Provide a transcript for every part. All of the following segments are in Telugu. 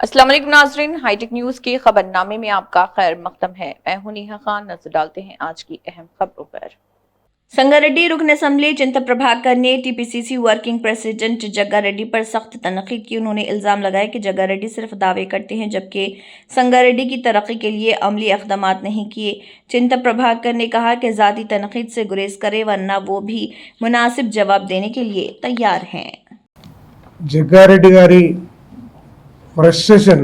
अस्सलाम वालेकुम नाज़रीन, हाईटेक न्यूज के खबरनामे में आपका खैर मकदम है। मैं हूं नेहा खान। नजर डालते हैं आज की अहम खबरों पर। संगारेड्डी रुकन असेंबली चिंता प्रभाकर ने टीपीसीसी वर्किंग प्रेसिडेंट जग्गा रेड्डी पर सख्त तनकीद की। उन्होंने इल्जाम लगाया कि जग्गा रेड्डी सिर्फ दावे करते हैं जबकि संगारेड्डी की तरक्की के लिए अमली इक़दामात नहीं किए। चिंता प्रभाकर ने कहा कि ज़ाती तनकीद से गुरेज करे वरना वो भी मुनासिब जवाब देने के लिए तैयार हैं। जग्गा रेड्डी गारी ఫ్రస్ట్రేషన్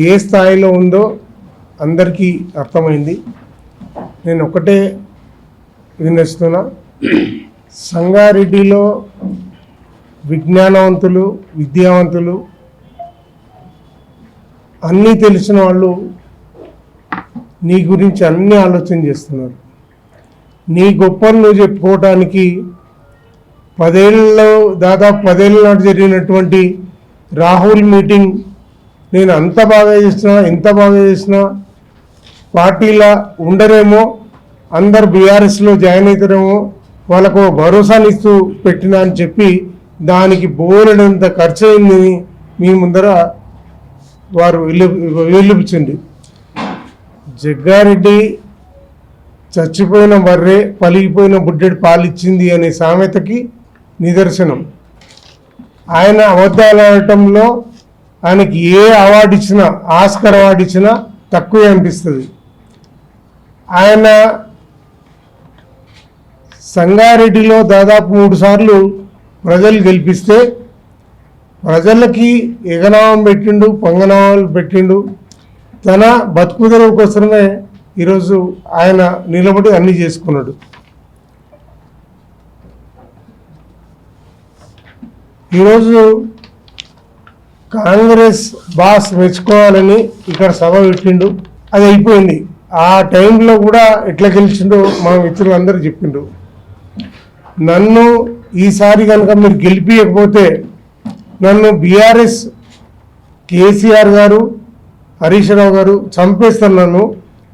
ఏ స్థాయిలో ఉందో అందరికీ అర్థమైంది. నేను ఒకటే వినిస్తున్నా, సంగారెడ్డిలో విజ్ఞానవంతులు, విద్యావంతులు, అన్నీ తెలిసిన వాళ్ళు నీ గురించి అన్నీ ఆలోచన చేస్తున్నారు. నీ గొప్పలు నువ్వు చెప్పుకోవడానికి దాదాపు 10 ఏళ్ళ నాటి జరిగినటువంటి రాహుల్ మీటింగ్ నేను అంత బాగా చేసినా ఎంత బాగా చేసినా పార్టీలా ఉండరేమో, అందరు బీఆర్ఎస్లో జాయిన్ అవుతారేమో, వాళ్ళకు భరోసానిస్తూ పెట్టినా అని చెప్పి దానికి బోలెడంత ఖర్చు అయిందని మీ ముందర వారు వెలుపుచింది. జగ్గారెడ్డి చచ్చిపోయిన బర్రె పలిగిపోయిన బుడ్డెడు పాలిచ్చింది అనే సామెతకి నిదర్శనం. ఆయన అబద్ధాలు ఆడటంలో ఆయనకి ఏ అవార్డు ఇచ్చినా, ఆస్కర్ అవార్డు ఇచ్చినా తక్కువే అనిపిస్తుంది. ఆయన సంగారెడ్డిలో దాదాపు 3 సార్లు ప్రజలు గెలిపిస్తే ప్రజలకి ఎగనామం పెట్టిండు, పంగనామాలు పెట్టిండు. తన బతుకుదెరువు కోసమే ఈరోజు ఆయన నిలబడి అన్నీ చేసుకున్నాడు. ఈరోజు కాంగ్రెస్ బాస్ మెచ్చుకోవాలని ఇక్కడ సభ పెట్టిండు, అది అయిపోయింది. ఆ టైంలో కూడా ఎట్లా గెలిచిండో మా మిత్రులందరూ చెప్పిండు. నన్ను ఈసారి కనుక మీరు గెలిపించకపోతే నన్ను బీఆర్ఎస్ కేసీఆర్ గారు, హరీష్ రావు గారు చంపేస్తాను,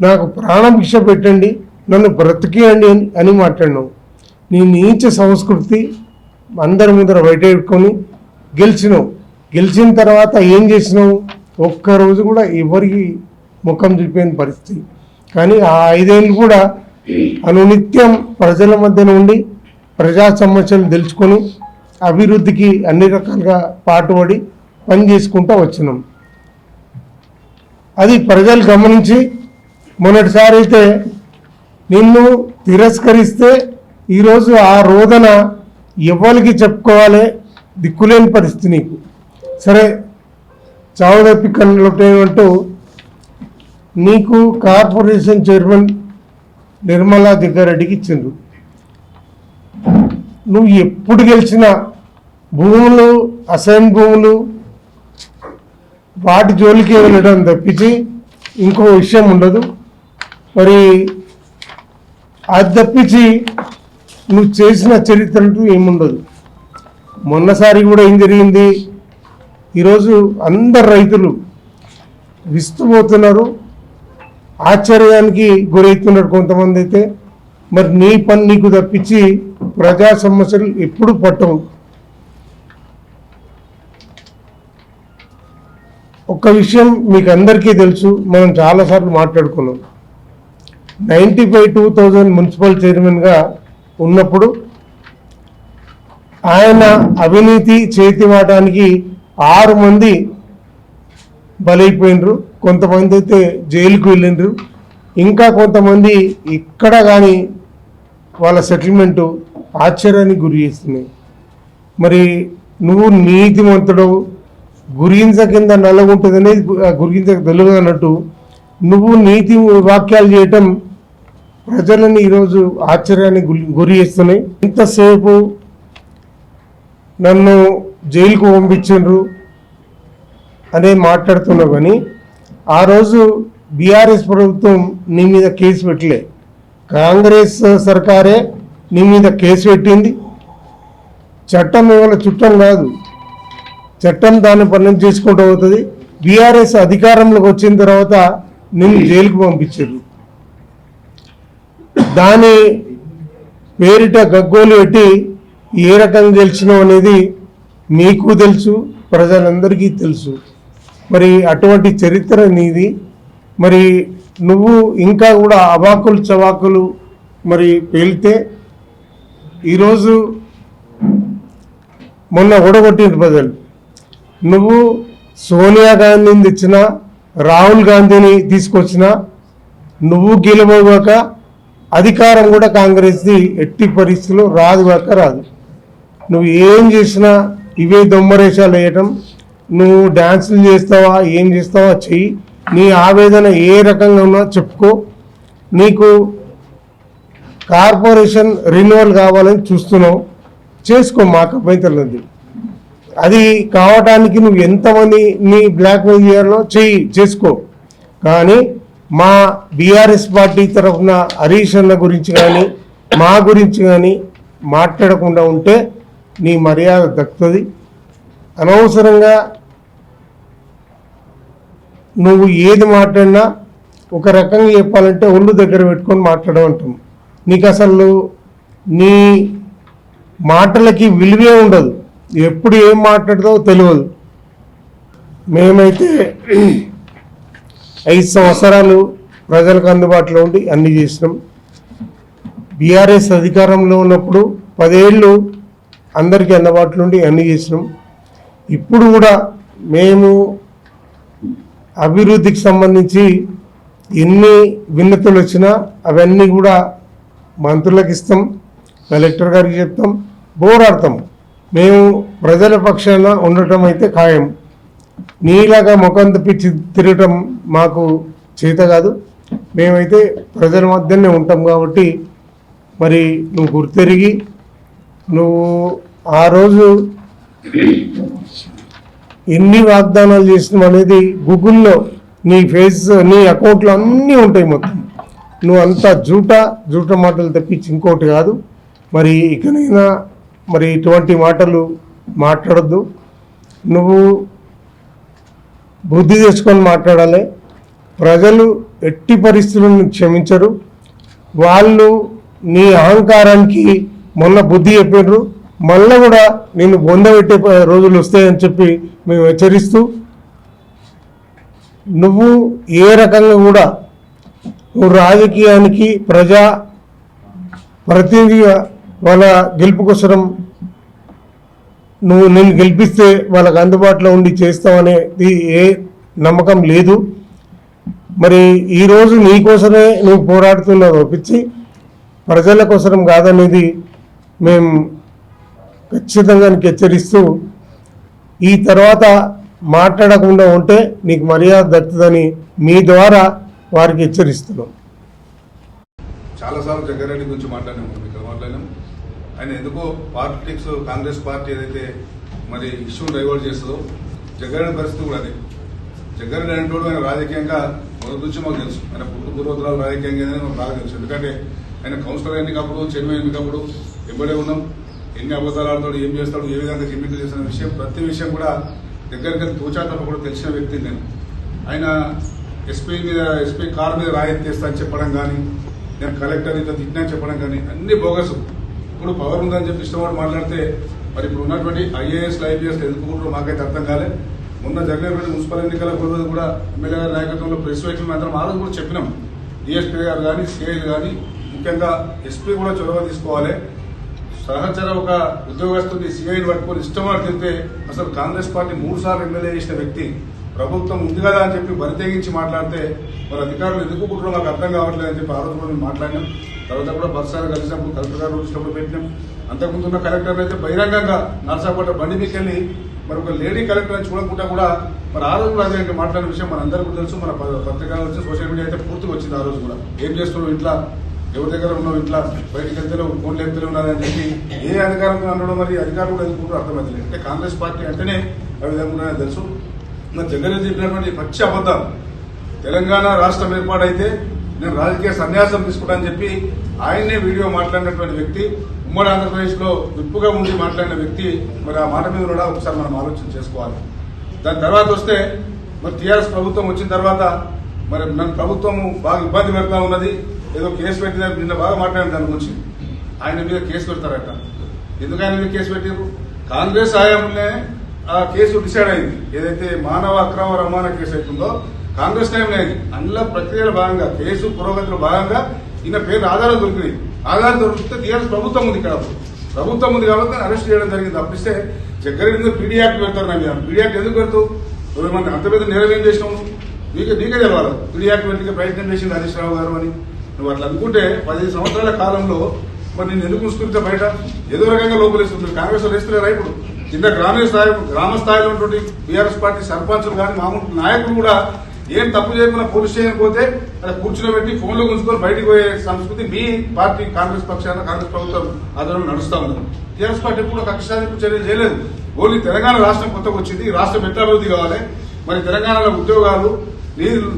నాకు ప్రాణభిక్ష పెట్టండి, నన్ను బ్రతికియండి అని మాట్లాడినావు. నీ నీచ సంస్కృతి అందరి ముందర బయట పెట్టుకొని గెలిచినావు. గెలిచిన తర్వాత ఏం చేసినావు? ఒక్కరోజు కూడా ఎవరికి ముఖం చూపిన పరిస్థితి. కానీ ఆ 5 ఏళ్ళు కూడా అనునిత్యం ప్రజల మధ్యన ఉండి ప్రజా సమస్యలు తెలుసుకొని అభివృద్ధికి అన్ని రకాలుగా పాటుపడి పని చేసుకుంటూ వచ్చినాం. అది ప్రజలు గమనించి మొన్నటిసారి అయితే నిన్ను తిరస్కరిస్తే ఈరోజు ఆ రోదన ఎవరికి చెప్పుకోవాలి, దిక్కులేని పరిస్థితి నీకు. సరే, చావు తప్పి కన్నుంటూ నీకు కార్పొరేషన్ చైర్మన్ నిర్మలా జగ్గారెడ్డికి ఇచ్చిండ్రు. నువ్వు ఎప్పుడు గెలిచినా భూములు, అసైన్ భూములు, వాటి జోలికి వెళ్ళడం తప్పించి ఇంకో విషయం ఉండదు. మరి అది తప్పించి నువ్వు చేసిన చరిత్ర అంటూ ఏముండదు. మొన్నసారి కూడా ఏం జరిగింది? ఈరోజు అందరు రైతులు విస్తుపోతున్నారు, ఆశ్చర్యానికి గురవుతున్నారు కొంతమంది అయితే. మరి నీ పని నీకు తప్పించి ప్రజా సమస్యలు ఎప్పుడు పట్టవు. ఒక విషయం మీకు అందరికీ తెలుసు, మనం చాలాసార్లు మాట్లాడుకున్నాం. 95-2000 మున్సిపల్ చైర్మన్గా ఉన్నప్పుడు ఆయన అవినీతి చేతివాటానికి 6 మంది బలైపోయినరు. కొంతమంది అయితే జైలుకు వెళ్ళినరు. ఇంకా కొంతమంది ఇక్కడ కానీ వాళ్ళ సెటిల్మెంటు ఆశ్చర్యానికి గురి చేస్తున్నాయి. మరి నువ్వు నీతిమంతుడవు, గురింజ కింద నల్లగుంటుంది అనేది గురింజకు తెలియదు అన్నట్టు నువ్వు నీతి వాక్యాలు చేయటం ప్రజలని ఈరోజు ఆశ్చర్యానికి గురి చేస్తున్నాయి. ఇంతసేపు నన్ను జైలుకు పంపించిండ్రు అనే మాట్లాడుతున్నావు, కానీ ఆ రోజు బీఆర్ఎస్ ప్రభుత్వం నీ మీద కేసు పెట్టలే, కాంగ్రెస్ సర్కారే నీ మీద కేసు పెట్టింది. చట్టం ఇవాళ చుట్టం కాదు, చట్టం దాన్ని పని చేసుకుంటూ పోతుంది. బీఆర్ఎస్ అధికారంలోకి వచ్చిన తర్వాత నిన్ను జైలుకు పంపించారు. దాని పేరిట గగ్గోలు పెట్టి ఏ రకంగా గెలిచినావు అనేది మీకు తెలుసు, ప్రజలందరికీ తెలుసు. మరి అటువంటి చరిత్ర నీది. మరి నువ్వు ఇంకా కూడా అవాకులు చవాకులు మరి పేలితే ఈరోజు మొన్న ఓడగొట్టిన ప్రజలు, నువ్వు సోనియా గాంధీని తెచ్చినా రాహుల్ గాంధీని తీసుకొచ్చినా నువ్వు గెలవగాక అధికారం కూడా కాంగ్రెస్ది ఎట్టి పరిస్థితుల్లో రాదు. నువ్వు ఏం చేసినా ఇవే దొమ్మరేషాలు వేయటం, నువ్వు డ్యాన్సులు చేస్తావా ఏం చేస్తావా చెయ్యి, నీ ఆవేదన ఏ రకంగా ఉన్నా చెప్పుకో. నీకు కార్పొరేషన్ రెన్యువల్ కావాలని చూస్తున్నావు, చేసుకో, మాకు అభ్యంతరం ఉంది. అది కావటానికి నువ్వు ఎంతమంది నీ బ్లాక్మెయిల్ చేయాలో చేసుకో. కానీ మా బీఆర్ఎస్ పార్టీ తరఫున హరీష్ అన్న గురించి కానీ మా గురించి కానీ మాట్లాడకుండా ఉంటే నీ మర్యాద దక్కుతుంది. అనవసరంగా నువ్వు ఏది మాట్లాడినా ఒక రకంగా చెప్పాలంటే ఒళ్ళు దగ్గర పెట్టుకొని మాట్లాడమంటాం. నీకు అసలు నీ మాటలకి విలువే ఉండదు, ఎప్పుడు ఏం మాట్లాడతావో తెలియదు. మేమైతే 5 సంవత్సరాలు ప్రజలకు అందుబాటులో ఉండి అన్నీ చేసినాం. బీఆర్ఎస్ అధికారంలో ఉన్నప్పుడు 10 ఏళ్ళు అందరికీ అందుబాటులో ఉండి అన్నీ చేసినాం. ఇప్పుడు కూడా మేము అభివృద్ధికి సంబంధించి ఎన్ని విన్నతులు వచ్చినా అవన్నీ కూడా మంత్రులకు ఇస్తాం, కలెక్టర్ గారికి చెప్తాం, పోరాడతాం. మేము ప్రజల పక్షాన ఉండటం అయితే ఖాయం. నీలాగా ముఖం తప్పించి తిరగటం మాకు చేత కాదు. మేమైతే ప్రజల మధ్యనే ఉంటాం కాబట్టి మరి నువ్వు గుర్తెరిగి నువ్వు ఆ రోజు ఎన్ని వాగ్దానాలు చేసినావు అనేది గూగుల్లో నీ ఫేస్ నీ అకౌంట్లో అన్నీ ఉంటాయి మొత్తం. నువ్వు అంతా జూట మాటలు తప్పించి ఇంకోటి కాదు. మరి ఇకనైనా మరి ఇటువంటి మాటలు మాట్లాడద్దు. నువ్వు బుద్ధి తెచ్చుకొని మాట్లాడాలి. ప్రజలు ఎట్టి పరిస్థితులను క్షమించరు. వాళ్ళు నీ అహంకారానికి మొన్న బుద్ధి చెప్పారు, మళ్ళీ కూడా నేను బొందబెట్టే రోజులు వస్తాయని చెప్పి మేము హెచ్చరిస్తూ, నువ్వు ఏ రకంగా కూడా నువ్వు రాజకీయానికి ప్రజా ప్రతినిధిగా వాళ్ళ గెలుపు కోసం నువ్వు నేను గెలిపిస్తే వాళ్ళకు అందుబాటులో ఉండి చేస్తావనేది ఏ నమ్మకం లేదు. మరి ఈరోజు నీ కోసమే నువ్వు పోరాడుతున్నావు తప్పించి ప్రజల కోసం కాదనేది మేము ఖచ్చితంగా నీకు హెచ్చరిస్తూ, ఈ తర్వాత మాట్లాడకుండా ఉంటే నీకు మర్యాద దక్కుతుందని మీ ద్వారా వారికి హెచ్చరిస్తున్నాం. చాలాసార్లు జగ్గారెడ్డి గురించి మాట్లాడినాం. ఆయన ఎందుకో పాలిటిక్స్ కాంగ్రెస్ పార్టీ ఏదైతే మరి ఇష్యూని డైవర్ట్ చేస్తుందో జగ్గారెడ్డి పరిస్థితి కూడా అదే. జగ్గారెడ్డి అనేటోడు ఆయన రాజకీయంగా మొదటి నుంచి మాకు తెలుసు. ఆయన పూర్వోత్తరాలు రాజకీయంగా మాకు బాగా తెలుసు. ఎందుకంటే ఆయన కౌన్సిలర్ ఎన్నికప్పుడు చైర్మన్ ఎన్నికప్పుడు ఇవ్వడే ఉన్నాం. ఎన్ని అబద్ధాలతో ఏం చేస్తాడు, ఏ విధంగా ఎన్నికలు చేసిన విషయం ప్రతి విషయం కూడా దగ్గరికి తోచాటప్పుడు కూడా తెలిసిన వ్యక్తి నేను. ఆయన ఎస్పీ కార్ మీద రాయెత్తేస్తా అని చెప్పడం కానీ, నేను కలెక్టర్ ఇంత తిట్టినా చెప్పడం కానీ అన్ని బోగసు. ఇప్పుడు పవర్ ఉందని చెప్పి ఇష్టపడి మాట్లాడితే మరి ఇప్పుడు ఉన్నటువంటి ఐఏఎస్లు ఐపీఎస్లు ఎందుకుంటారో మాకైతే అర్థం కాలే. మొన్న జరిగినటువంటి మున్సిపల్ ఎన్నికల రోజు కూడా ఎమ్మెల్యే గారి నాయకత్వంలో ప్రెస్ మీట్లు మాత్రం ఆ రోజు కూడా చెప్పినాం. డిఎస్పీ గారు కానీ సిఐలు కానీ ముఖ్యంగా ఎస్పీ కూడా చొరవ తీసుకోవాలి. సహచర ఒక ఉద్యోగస్తుని సిఐని పట్టుకొని ఇష్టమని తింటే అసలు కాంగ్రెస్ పార్టీ 3 సార్లు ఎమ్మెల్యే చేసిన వ్యక్తి ప్రభుత్వం ఉంది కదా అని చెప్పి బరితెగించి మాట్లాడితే మరి అధికారులు ఎందుకు కుట్రో మాకు అర్థం కావట్లేదు అని చెప్పి ఆ రోజు కూడా మేము మాట్లాడినాం. తర్వాత కూడా బస్సాలు కలిసినప్పుడు కలెక్టర్ గారు వచ్చినప్పుడు పెట్టినాం. అంతకుముందు ఉన్న కలెక్టర్ అయితే బహిరంగంగా నర్సాపట్ల బండి మీకు వెళ్ళి మరి ఒక లేడీ కలెక్టర్ అని చూడకుండా కూడా మరి ఆ రోజు కూడా అదే మాట్లాడిన విషయం మన అందరికీ తెలుసు. మన పత్రికలు వచ్చి సోషల్ మీడియా అయితే పూర్తిగా వచ్చింది. ఆ రోజు కూడా ఏం చేస్తున్నావు ఇంట్లో, ఎవరి దగ్గర ఉన్నావు, ఇంట్లో బయటకు వెళ్తేనే ఫోన్లు వెళ్తూనే ఉన్నారని చెప్పి ఏ అధికారం అనడం మరి అధికారులు కూడా ఎందుకుంటారో అర్థమవుతుంది. అంటే కాంగ్రెస్ పార్టీ అంటేనే ఆ విధంగా తెలుసు. నా జగన్ చెప్పినటువంటి పచ్చి అబద్ధాలు. తెలంగాణ రాష్ట్రం ఏర్పాటైతే నేను రాజకీయ సన్యాసం తీసుకుంటానని చెప్పి ఆయన్నే వీడియో మాట్లాడినటువంటి వ్యక్తి, ఉమ్మడి ఆంధ్రప్రదేశ్ లో విప్పుగా ఉండి మాట్లాడిన వ్యక్తి. మరి ఆ మాట మీద కూడా ఒకసారి మనం ఆలోచన చేసుకోవాలి. దాని తర్వాత వస్తే మరి టీఆర్ఎస్ ప్రభుత్వం వచ్చిన తర్వాత మరి నన్ను ప్రభుత్వం బాగా ఇబ్బంది పెడతా ఉన్నది, ఏదో కేసు పెట్టిన నిన్న బాగా మాట్లాడిన దాని గురించి. ఆయన మీద కేసు పెడతారట. ఎందుకు ఆయన మీద కేసు పెట్టారు? కాంగ్రెస్ హయాంలోనే ఆ కేసు డిసైడ్ అయింది. ఏదైతే మానవ అక్రమ రవాణా కేసు అవుతుందో కాంగ్రెస్ టైంలో అయింది. అందులో ప్రక్రియలో భాగంగా కేసు పురోగతిలో భాగంగా ఈయన పేరు ఆధారం దొరికినాయి. ఆధారం దొరికితే టీఆర్ఎస్ ప్రభుత్వం ఉంది ఇక్కడ, ప్రభుత్వం ఉంది కాబట్టి అరెస్ట్ చేయడం జరిగింది. తప్పిస్తే జగ్గారెడ్డి పీడీ యాక్ట్ పెడతారు. నా మీద పీడీ యాక్ట్ ఎందుకు పెడతావు? మన అంత పెద్ద నేరం ఏం చేసినావు? నీకే తెలవాలి. పీడీ యాక్ట్ పెట్టి ప్రయత్నం చేసింది హరీష్ రావు గారు అని నువ్వు అట్లా అనుకుంటే 15 సంవత్సరాల కాలంలో మరి నేను ఎందుకు ఉంచుకుంటే బయట ఏదో రకంగా లోపలేస్తుంది. కాంగ్రెస్ లో వేస్తలేరా? ఇప్పుడు కింద గ్రామ స్థాయిలో ఉన్నటువంటి బీఆర్ఎస్ పార్టీ సర్పంచులు కానీ మామూలు నాయకులు కూడా ఏం తప్పు చేయకుండా పోలీస్ స్టేషన్ పోతే అలా కూర్చుని పెట్టి ఫోన్లో ఉంచుకొని బయటకు పోయే సంస్కృతి మీ పార్టీ కాంగ్రెస్ పక్షాన కాంగ్రెస్ ప్రభుత్వం ఆధ్వర్యంలో నడుస్తా ఉంది. టీఆర్ఎస్ పార్టీ ఎప్పుడు కక్ష సాధింపు చర్యలు చేయలేదు. ఓన్లీ తెలంగాణ రాష్ట్రం కొత్తగా వచ్చింది, ఈ రాష్ట్రం ఎట్లా అభివృద్ధి కావాలి, మరి తెలంగాణలో ఉద్యోగాలు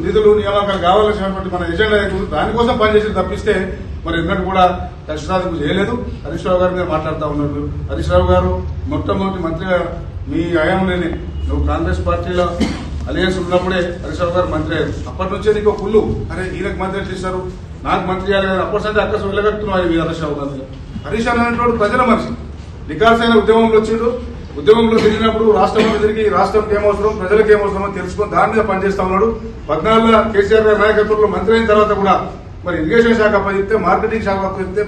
నిధులు నియామకాలు కావాల్సినటువంటి మన ఎజెండా దానికోసం పనిచేసి తప్పిస్తే మరి ఎన్నడూ కూడా కక్ష సాధింపు చేయలేదు. హరీష్ రావు గారి మీద మాట్లాడుతూ ఉన్నారు. హరీష్ రావు గారు మొట్టమొదటి మంత్రిగా మీ హయాంలోనే నువ్వు కాంగ్రెస్ పార్టీలో అలయన్స్ ఉన్నప్పుడే హరీష్ రావు గారు మంత్రి అయ్యారు. అప్పటి నుంచే నీకు కుళ్ళు, అరే ఈయనకు మంత్రి చేశారు నాకు మంత్రి చేయాలి కదా, అప్పటి అక్కడ వెళ్ళగట్టున్నావు హరీష్ రావు గారు. హరీష్ అనేటువంటి ప్రజల మనిషి, నికాల్సైన ఉద్యమంలో వచ్చిండు. ఉద్యమంలో తిరిగినప్పుడు రాష్ట్రంలో తిరిగి రాష్ట్రంకి ఏమవసరం ప్రజలకు ఏమవసరమో తెలుసుకొని దాని మీద పనిచేస్తా ఉన్నాడు. 14 కేసీఆర్ గారి నాయకత్వంలో మంత్రి అయిన తర్వాత కూడా మరి ఇరిగేషన్ శాఖ అప్పచెప్తే, మార్కెటింగ్ శాఖ అప్పచెప్తే